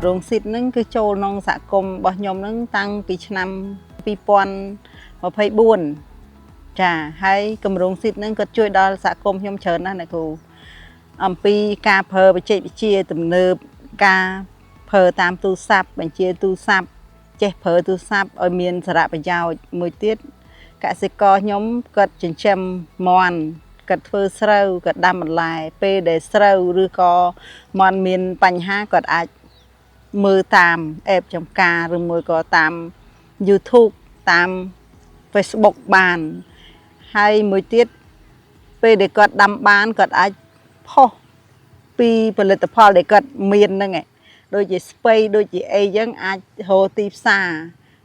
រងសិទ្ធិហ្នឹងគឺចូលក្នុងសហគមន៍របស់ខ្ញុំហ្នឹងតាំងពីឆ្នាំ2024ចាហើយគម្រោងសិទ្ធិហ្នឹងក៏ជួយដល់សហគមន៍ខ្ញុំច្រើនណាស់អ្នកគ្រូអំពីការប្រើបច្ចេកវិទ្យាទំនើបការប្រើតាមទូរស័ព្ទបញ្ជាទូរស័ព្ទចេះប្រើទូរស័ព្ទឲ្យមានសារៈប្រយោជន៍មួយទៀតកសិករខ្ញុំគាត់ចិញ្ចឹមមាន់គាត់ធ្វើស្រូវគាត់ដាំបន្លែពេលដែលស្រូវឬក៏មាន់មានបញ្ហាគាត់អាចមើលតាមអេបចំការឬមួយក៏តាម YouTube តាម Facebook បានហើយមួយទៀតពេលដែលគាត់ដាំបានគាត់អាចផុសពីផលិតផលដែលគាត់មានហ្នឹងឯងដូចជាស្ពៃដូចជាអីចឹងអាចរកទីផ្សារ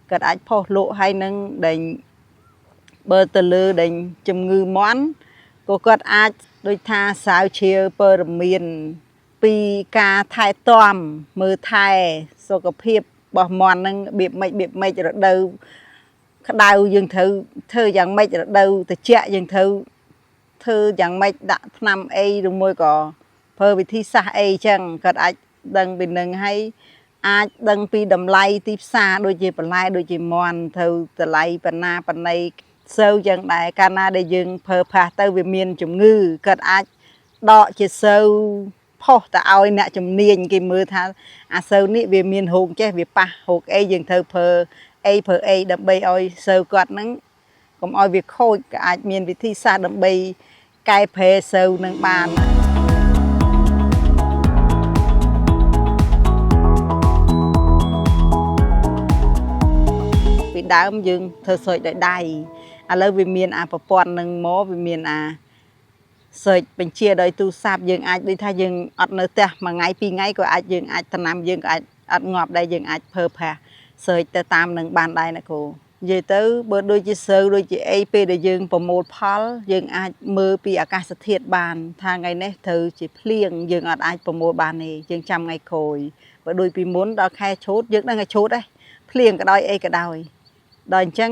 គាត់អាចផុសលក់ហើយនឹងដែលបើទៅលើដែលជំងឺមាន់ក៏គាត់អាចដូចថាស្រាវជ្រាវព័ត៌មានពីការថែទាំមើលថែសុខភាពរបស់មាន់ហ្នឹងរបៀបម៉េចរដូវក្តៅយើងត្រូវធ្វើយ៉ាងម៉េចរដូវត្រជាក់យើងត្រូវធ្វើយ៉ាងម៉េចដាក់ថ្នាំអីឬមួយក៏ប្រើវិធីសាស្ត្រអីចឹងគាត់អាចដឹងពីនឹងហើយអាចដឹងពីតម្លៃទីផ្សារដូចជាបន្លែដូចជាមាន់ត្រូវតម្លៃប៉ុណ្ណាប៉ុណ្ណីសូវចឹងដែរកាលណាដែលយើងប្រើប្រាស់ទៅវាមានជំងឺគាត់អាចដកជាសូវផុសទៅឲ្យអ្នកជំនាញគេមើលថាអាសូវនេះវាមានរោគចេះវាប៉ះរោគអីយើងត្រូវប្រើអីដើម្បីឲ្យសូវគាត់ហ្នឹងកុំឲ្យវាខូចក៏អាចមានវិធីសាស្ត្រដើម្បីកែប្រែសូវនឹងបានពីដើមយើងធ្វើស្រោចដោយដៃឥឡូវវាមានអាប្រព័ន្ធនឹងមកវាមានអាសេចបញ្ជាដោយទូរស័ព្ទយើងអាចដូចថាយើងអត់នៅផ្ទះមួយថ្ងៃពីរថ្ងៃក៏អាចយើងអាចដំណាំយើងក៏អាចអត់ងាប់ដែរយើងអាចប្រើប្រាស់សេចទៅតាមនឹងបានដែរណាគ្រូនិយាយទៅបើដូចជាសូវដូចជាអីពេលដែលយើងប្រមូលផលយើងអាចមើលពីអាកាសធាតុបានថាថ្ងៃនេះត្រូវជាភ្លៀងយើងអត់អាចប្រមូលបានទេយើងចាំថ្ងៃក្រោយបើដូចពីមុនដល់ខែឆូតយើងដឹងតែឆូតដែរភ្លៀងក៏ដោយអីក៏ដោយដល់អញ្ចឹង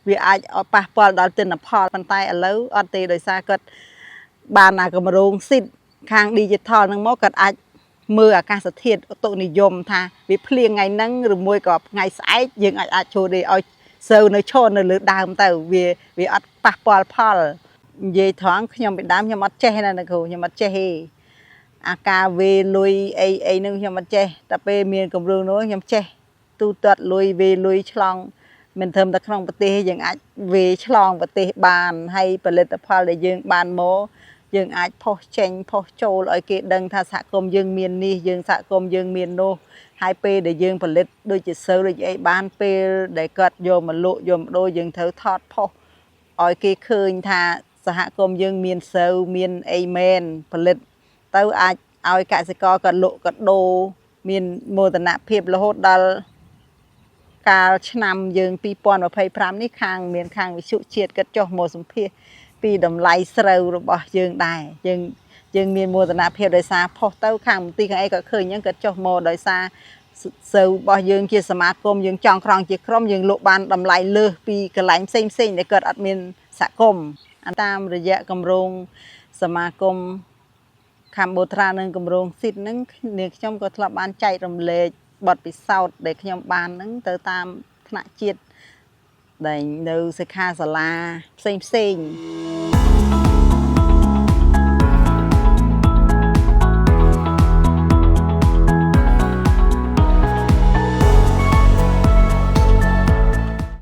វាអាចប៉ះពាល់ដល់ទិន្នផលប៉ុន្តែឥឡូវអត់ទេដោយសារគាត់បានអាគម្រោងសិទ្ធិខាង digital ហ្នឹងមកគាត់អាចមើលអាកាសធាតុឧតុនិយមថាវាភ្លៀងថ្ងៃហ្នឹងឬមួយក៏ថ្ងៃស្អែកយើងអាចចូលទេឲ្យសូវនៅឈរនៅលើដើមទៅវាអត់ប៉ះពាល់ផលនិយាយត្រង់ខ្ញុំពីដើមខ្ញុំអត់ចេះណាគ្រូខ្ញុំអត់ចេះទេអាការវេលុយអីហ្នឹងខ្ញុំអត់ចេះតែពេលមានគម្រោងនោះខ្ញុំចេះទូទាត់លុយវេលុយឆ្លងមិនត្រឹមតែក្នុងប្រទេសយើងអាចវេឆ្លងប្រទេសបានហើយផលិតផលដែលយើងបានមកយើងអាចផុសចេញផុសចូលឲ្យគេដឹងថាសហគមន៍យើងមាននេះយើងសហគមន៍យើងមាននោះហើយពេលដែលយើងផលិតដូចជាសូវដូចអីបានពេលដែលគាត់យកមកលក់យកមកដូរយើងត្រូវថតផុសឲ្យគេឃើញថាសហគមន៍យើងមានសូវមានអីមែនផលិតទៅអាចឲ្យកសិករគាត់លក់គាត់ដូរមានមោទនភាពរហូតដល់កាលឆ្នាំយើង2025នេះខាងមានខាងវិទ្យុជាតិគាត់ចុះមកសម្ភាសពីតម្លៃស្រូវរបស់យើងដែរយើងមានមោទនភាពដោយសារផុសទៅខាងមន្ទីរខាងអីក៏ឃើញអញ្ចឹងគាត់ចុះមកដោយសារសូវរបស់យើងជាសមាគមយើងចង់ក្រងជាក្រុមយើងលក់បានតម្លៃលើសពីកន្លែងផ្សេងដែលគាត់អត់មានសហគមន៍តាមរយៈគម្រោងសមាគមកម្ពុជាត្រានិងគម្រោងសិទ្ធិហ្នឹងនាងខ្ញុំក៏ធ្លាប់បានចែករំលែកបទពិសោធន៍ដែលខ្ញុំបានហ្នឹងទៅតាមថ្នាក់ជាតិដែលនៅសិក្ខាសាលាផ្សេង